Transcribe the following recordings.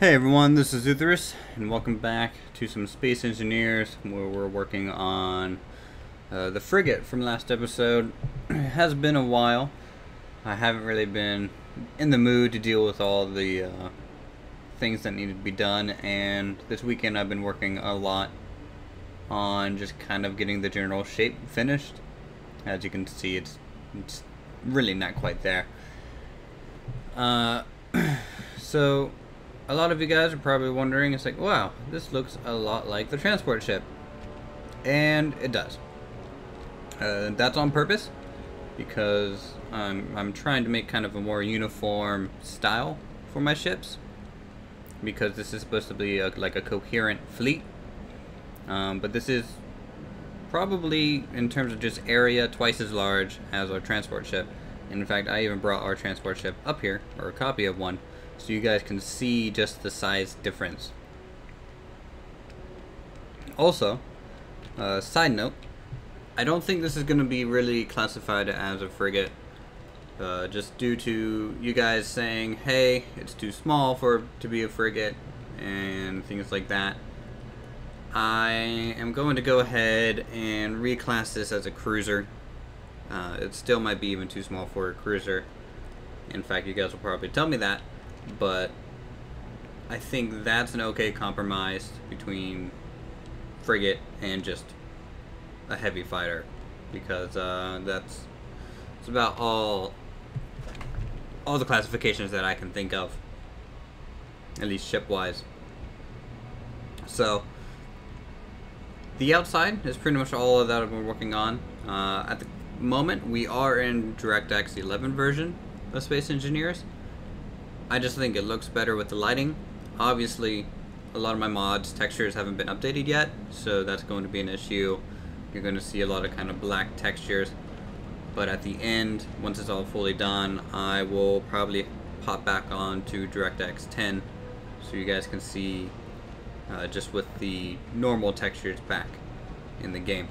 Hey everyone, this is Uthris, and welcome back to some Space Engineers, where we're working on the Frigate from last episode. It has been a while. I haven't really been in the mood to deal with all the things that needed to be done, and this weekend I've been working a lot on just kind of getting the general shape finished. As you can see, it's really not quite there. So a lot of you guys are probably wondering, it's like, wow, this looks a lot like the transport ship. And it does. That's on purpose, because I'm trying to make kind of a more uniform style for my ships, because this is supposed to be like a coherent fleet. But this is probably, in terms of just area, twice as large as our transport ship. And in fact, I even brought our transport ship up here, or a copy of one, so you guys can see just the size difference. Also, side note, I don't think this is going to be really classified as a frigate, just due to you guys saying, hey, it's too small to be a frigate, and things like that. I am going to go ahead and reclass this as a cruiser. It still might be even too small for a cruiser. In fact, you guys will probably tell me that. But I think that's an okay compromise between frigate and just a heavy fighter, because that's about all the classifications that I can think of, at least ship-wise. So the outside is pretty much all of that I've been working on. At the moment, we are in DirectX 11 version of Space Engineers. I just think it looks better with the lighting. Obviously, a lot of my mods, textures haven't been updated yet, so that's going to be an issue. You're going to see a lot of kind of black textures. But at the end, once it's all fully done, I will probably pop back on to DirectX 10, so you guys can see just with the normal textures back in the game.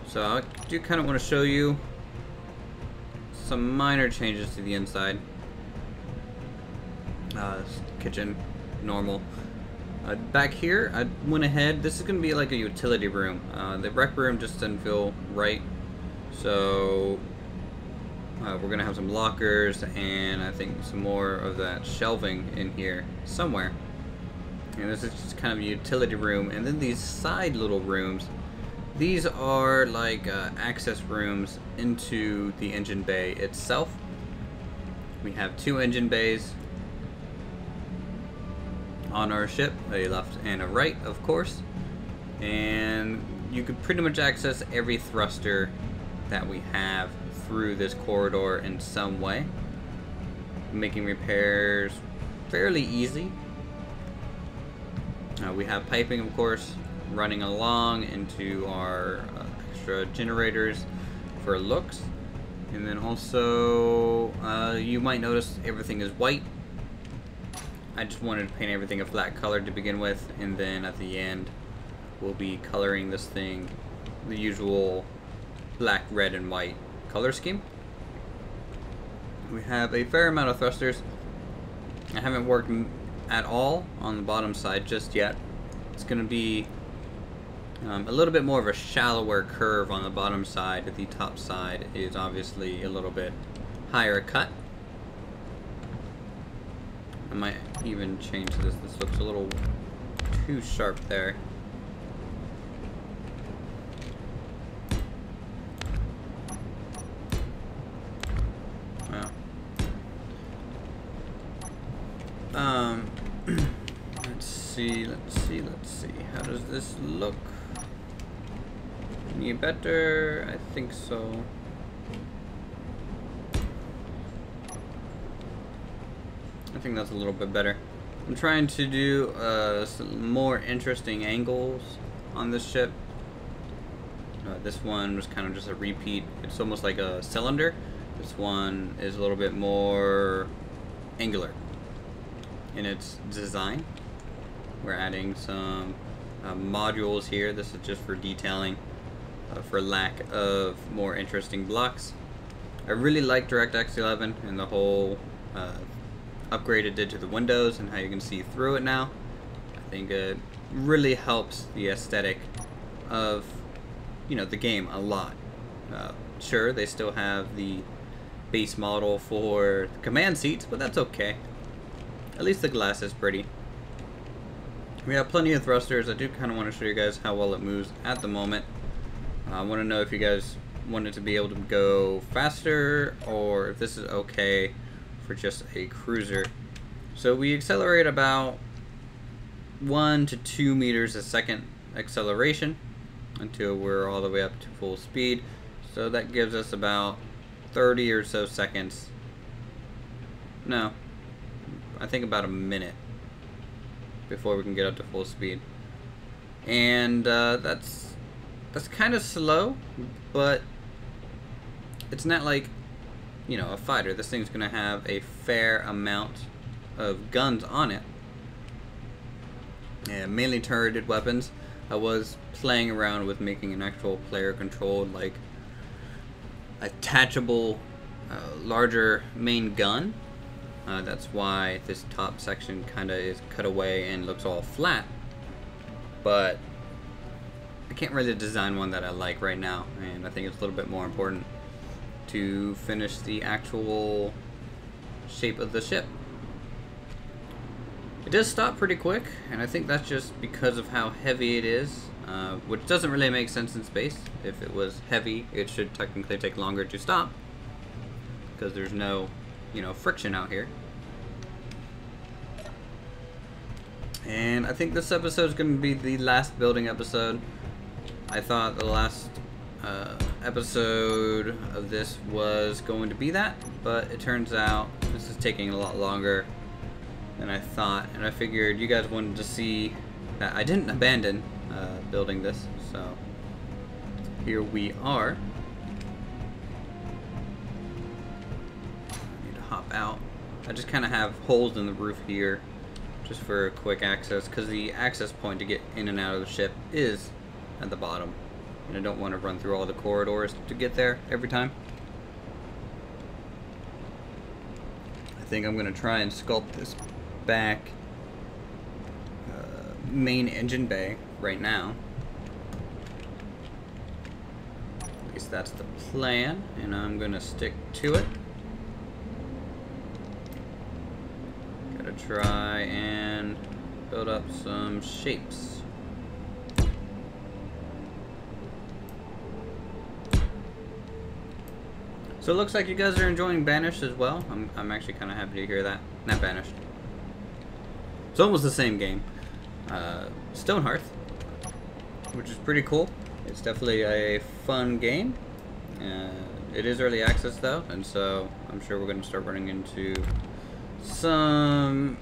So I do kind of want to show you some minor changes to the inside. Kitchen, normal. Back here, I went ahead. This is going to be like a utility room. The rec room just didn't feel right, so we're going to have some lockers and I think some more of that shelving in here somewhere. And this is just kind of a utility room. And then these side little rooms, these are like access rooms into the engine bay itself. We have two engine bays on our ship, a left and a right, of course, and you could pretty much access every thruster that we have through this corridor in some way, making repairs fairly easy. We have piping, of course, running along into our extra generators for looks, and then also you might notice everything is white. I just wanted to paint everything a flat color to begin with, and then at the end we'll be coloring this thing the usual black, red, and white color scheme. We have a fair amount of thrusters. I haven't worked at all on the bottom side just yet. It's going to be a little bit more of a shallower curve on the bottom side. The top side is obviously a little bit higher cut. I might even change this. This looks a little too sharp there. Wow. Let's see. How does this look? Any better? I think so. I think that's a little bit better. I'm trying to do some more interesting angles on this ship. This one was kind of just a repeat. It's almost like a cylinder. This one is a little bit more angular in its design. We're adding some modules here. This is just for detailing, for lack of more interesting blocks. I really like DirectX 11 and the whole upgrade it did to the windows and how you can see through it now. I think it really helps the aesthetic of, you know, the game a lot. Sure, they still have the base model for the command seats, but that's okay. At least the glass is pretty. We have plenty of thrusters. I do kind of want to show you guys how well it moves at the moment. I want to know if you guys want it to be able to go faster or if this is okay for just a cruiser. So we accelerate about 1 to 2 meters a second acceleration until we're all the way up to full speed. So that gives us about 30 or so seconds. No, I think about a minute before we can get up to full speed. And that's kind of slow, but it's not like, you know, a fighter. This thing's gonna have a fair amount of guns on it. Yeah, mainly turreted weapons. I was playing around with making an actual player controlled, like, attachable, larger main gun. That's why this top section kind of is cut away and looks all flat. But I can't really design one that I like right now, and I think it's a little bit more important to finish the actual shape of the ship. It does stop pretty quick, and I think that's just because of how heavy it is, which doesn't really make sense in space. If it was heavy, it should technically take longer to stop, because there's no, you know, friction out here. And I think this episode is going to be the last building episode. I thought the last episode of this was going to be that, but it turns out this is taking a lot longer than I thought, and I figured you guys wanted to see that I didn't abandon building this, so here we are. I need to hop out. I just kind of have holes in the roof here just for quick access, because the access point to get in and out of the ship is at the bottom, and I don't want to run through all the corridors to get there every time. I think I'm going to try and sculpt this back main engine bay right now. At least that's the plan, and I'm going to stick to it. Gotta try and build up some shapes. So it looks like you guys are enjoying Banished as well. I'm actually kind of happy to hear that. Not Banished. It's almost the same game. Stonehearth, which is pretty cool. It's definitely a fun game. It is early access though, and so I'm sure we're going to start running into some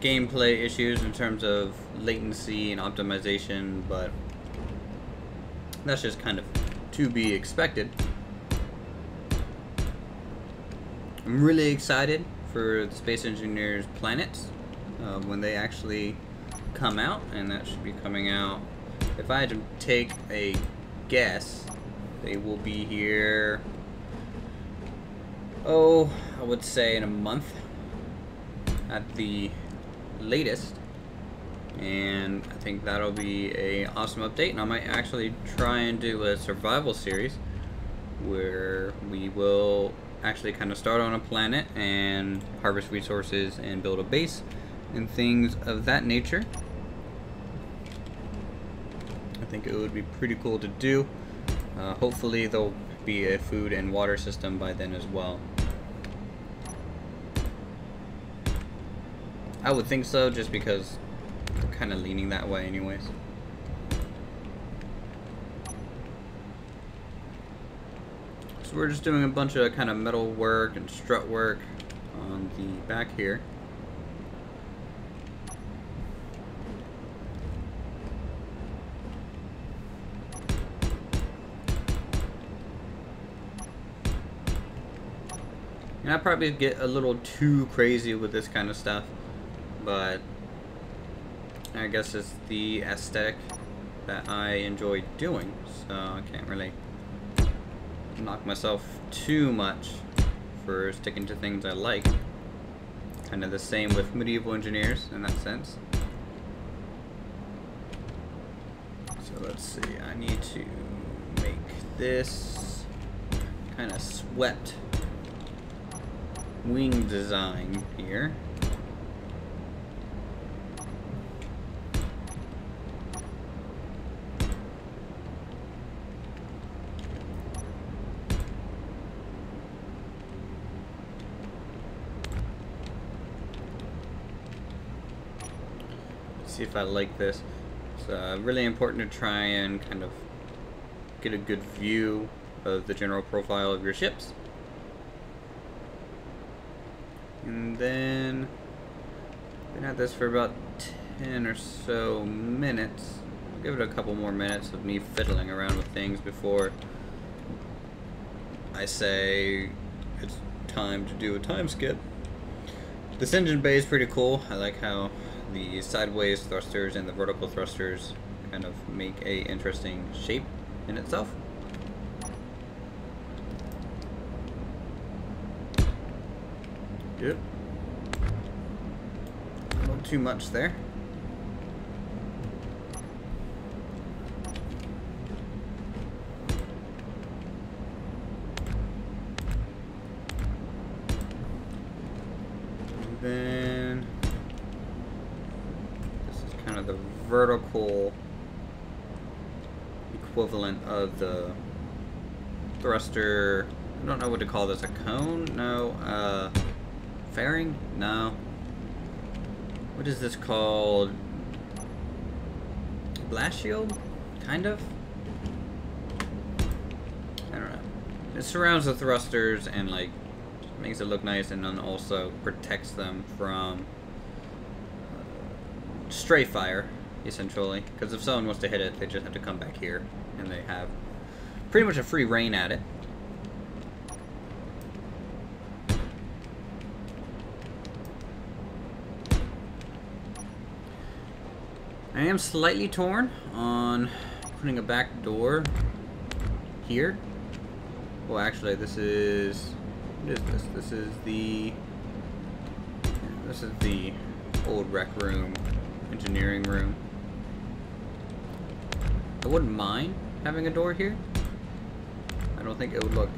gameplay issues in terms of latency and optimization, but that's just kind of to be expected. I'm really excited for the Space Engineers planets when they actually come out, and that should be coming out, if I had to take a guess, they will be here, oh, I would say in a month at the latest, and I think that'll be a awesome update. And I might actually try and do a survival series where we will actually kind of start on a planet and harvest resources and build a base and things of that nature. I think it would be pretty cool to do. Hopefully there'll be a food and water system by then as well. I would think so, just because I'm kind of leaning that way anyways. So we're just doing a bunch of kind of metal work and strut work on the back here. And I probably get a little too crazy with this kind of stuff, but I guess it's the aesthetic that I enjoy doing, so I can't really knock myself too much for sticking to things I like. Kind of the same with medieval engineers in that sense. So let's see, I need to make this kind of swept wing design here. See if I like this. It's really important to try and kind of get a good view of the general profile of your ships. And then been at this for about 10 or so minutes. I'll give it a couple more minutes of me fiddling around with things before I say it's time to do a time skip. This engine bay is pretty cool. I like how the sideways thrusters and the vertical thrusters kind of make a interesting shape in itself. Yep. A little too much there. And then this is kind of the vertical equivalent of the thruster. I don't know what to call this, a cone? No, fairing? No. What is this called? Blast shield? Kind of? I don't know. It surrounds the thrusters and like makes it look nice, and then also protects them from stray fire, essentially. Because if someone wants to hit it, they just have to come back here, and they have pretty much a free reign at it. I am slightly torn on putting a back door here. Well, actually, this is... What is this? This is the old rec room, engineering room. I wouldn't mind having a door here. I don't think it would look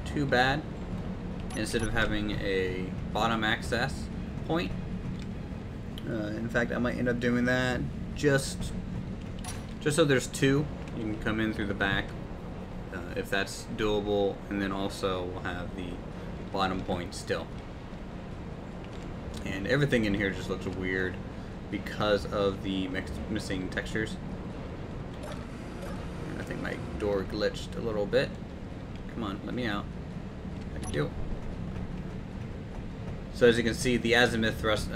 too bad. Instead of having a bottom access point. In fact, I might end up doing that just so there's two. You can come in through the back if that's doable, and then also we'll have the bottom point still. And everything in here just looks weird because of the missing textures. And I think my door glitched a little bit. Come on, let me out. Thank you. So as you can see, the azimuth thrust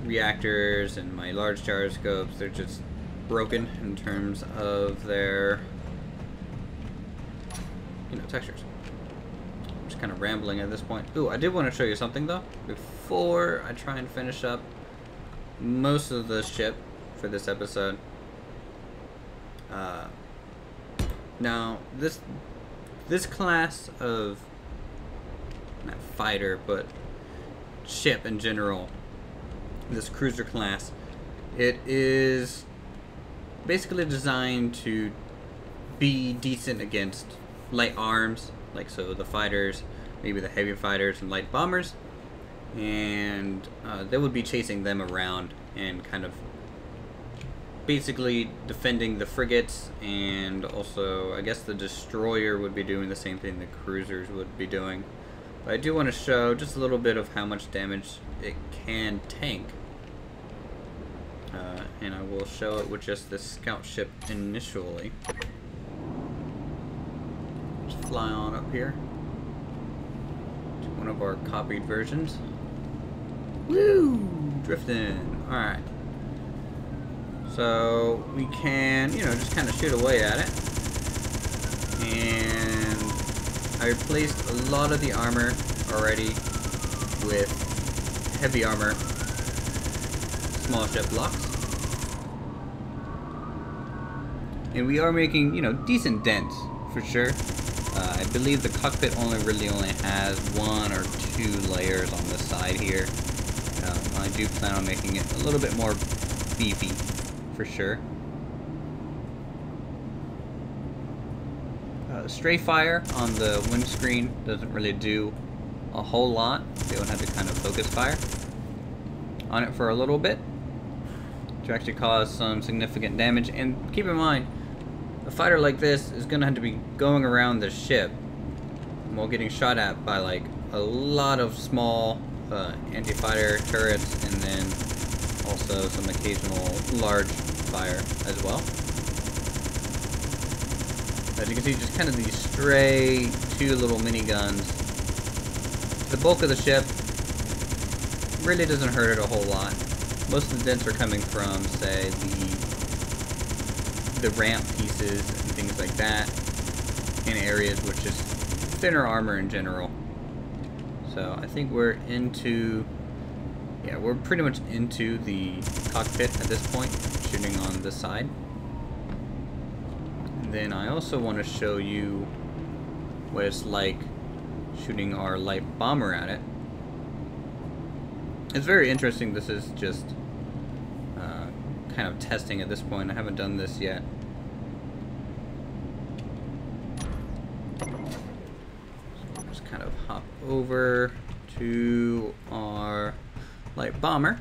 reactors and my large gyroscopes, they're just broken in terms of their, textures. I'm just kind of rambling at this point. Ooh, I did want to show you something though before I try and finish up most of the ship for this episode. Now this class of, not fighter, but ship in general, this cruiser class, it is basically designed to be decent against light arms, like so the fighters, maybe the heavy fighters and light bombers, and they would be chasing them around and kind of basically defending the frigates, and also I guess the destroyer would be doing the same thing the cruisers would be doing. But I do want to show just a little bit of how much damage it can tank. And I will show it with just this scout ship initially. Let's fly on up here to one of our copied versions. Woo! Drifting. Alright. So we can, just kind of shoot away at it. And I replaced a lot of the armor already with heavy armor small ship blocks. And we are making, decent dents for sure. I believe the cockpit only has one or two layers on the side here. I do plan on making it a little bit more beefy, for sure. Stray fire on the windscreen doesn't really do a whole lot. They would have to kind of focus fire on it for a little bit to actually cause some significant damage. And keep in mind, a fighter like this is going to have to be going around the ship while getting shot at by like a lot of small anti-fighter turrets, and then also some occasional large fire as well. As you can see, just kind of these stray 2 little miniguns. The bulk of the ship really doesn't hurt it a whole lot. Most of the dents are coming from, say, the ramp pieces and things like that, in areas with just thinner armor in general. So I think we're into, yeah, we're pretty much into the cockpit at this point, shooting on this side. And then I also want to show you what it's like shooting our light bomber at it. It's very interesting. This is just kind of testing at this point. I haven't done this yet. So I'll just kind of hop over to our light bomber.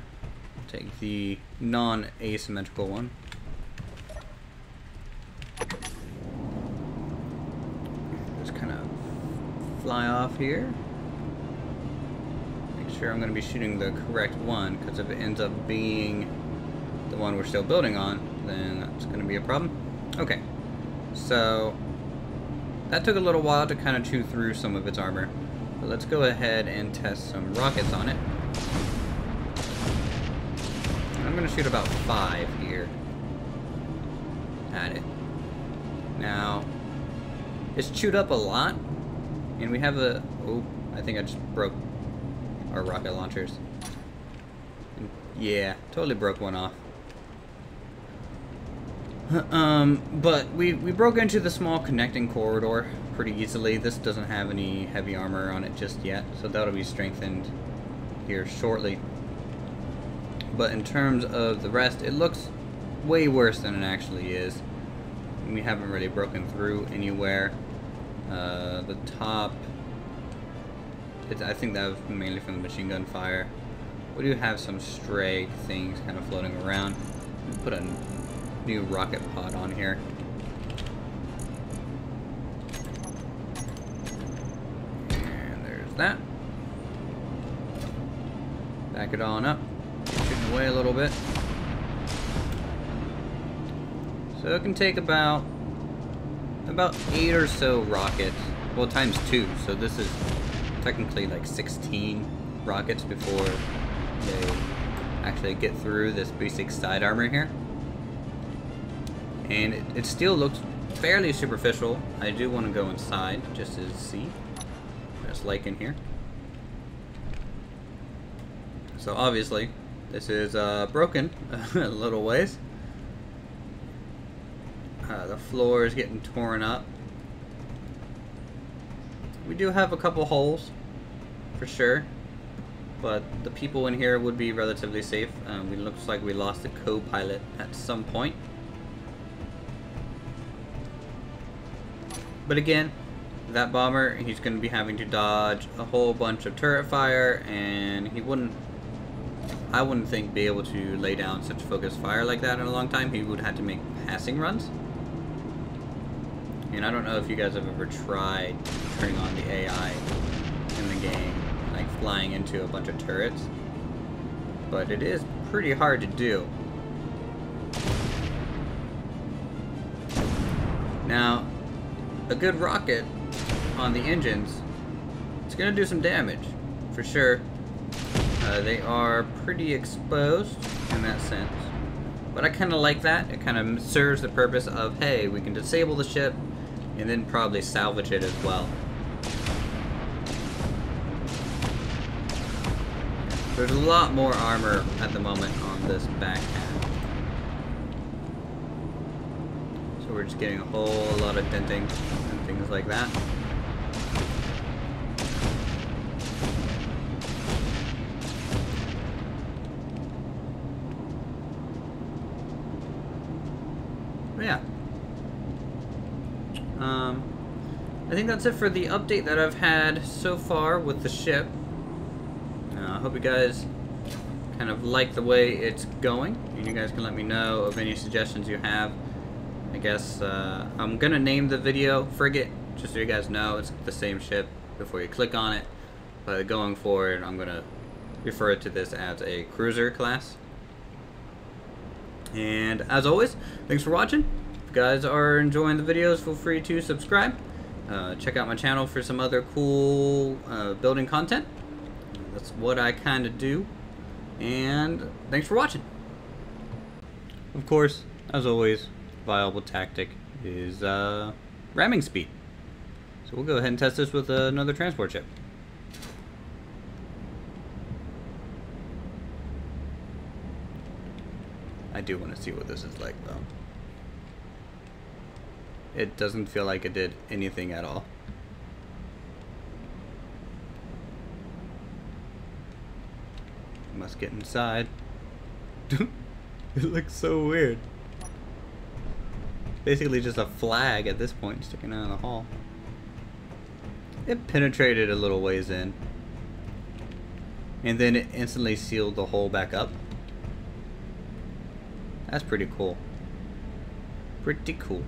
Take the non-asymmetrical one. Just kind of fly off here. Make sure I'm going to be shooting the correct one, because if it ends up being the one we're still building on, then that's going to be a problem. Okay, so that took a little while to kind of chew through some of its armor, but let's go ahead and test some rockets on it. I'm going to shoot about 5 here at it. Now, it's chewed up a lot, and we have a... Oh, I think I just broke our rocket launchers. Yeah, totally broke one off. But we broke into the small connecting corridor pretty easily. This doesn't have any heavy armor on it just yet, so that'll be strengthened here shortly. But in terms of the rest, it looks way worse than it actually is. We haven't really broken through anywhere. The top, I think that was mainly from the machine gun fire. We do have some stray things kind of floating around. Put a new rocket pod on here. And there's that. Back it on up. Shooting away a little bit. So it can take about 8 or so rockets. Well, times 2. So this is technically like 16 rockets before they actually get through this basic side armor here. And it still looks fairly superficial. I do want to go inside just to see what it's like in here. So obviously this is broken a little ways. The floor is getting torn up. We do have a couple holes for sure, but the people in here would be relatively safe. It looks like we lost a co-pilot at some point. But again, that bomber, he's going to be having to dodge a whole bunch of turret fire, and I wouldn't think be able to lay down such focused fire like that in a long time. He would have to make passing runs. And I don't know if you guys have ever tried turning on the AI in the game, like flying into a bunch of turrets, but it is pretty hard to do. Now, a good rocket on the engines, it's going to do some damage, for sure. They are pretty exposed in that sense, but I kind of like that. It kind of serves the purpose of, hey, we can disable the ship and then probably salvage it as well. There's a lot more armor at the moment on this back half. So we're just getting a whole lot of denting and things like that. But yeah. I think that's it for the update that I've had so far with the ship. I hope you guys kind of like the way it's going, and you guys can let me know of any suggestions you have. I guess I'm gonna name the video Frigate, just so you guys know it's the same ship before you click on it. But going forward, I'm gonna refer to this as a cruiser class. And as always, thanks for watching. If you guys are enjoying the videos, feel free to subscribe. Check out my channel for some other cool building content. That's what I kind of do. And thanks for watching. Of course, as always, viable tactic is ramming speed. So we'll go ahead and test this with another transport ship. I do want to see what this is like, though. It doesn't feel like it did anything at all. Must get inside. It looks so weird. Basically just a flag at this point sticking out of the hull. It penetrated a little ways in. And then it instantly sealed the hole back up. That's pretty cool. Pretty cool.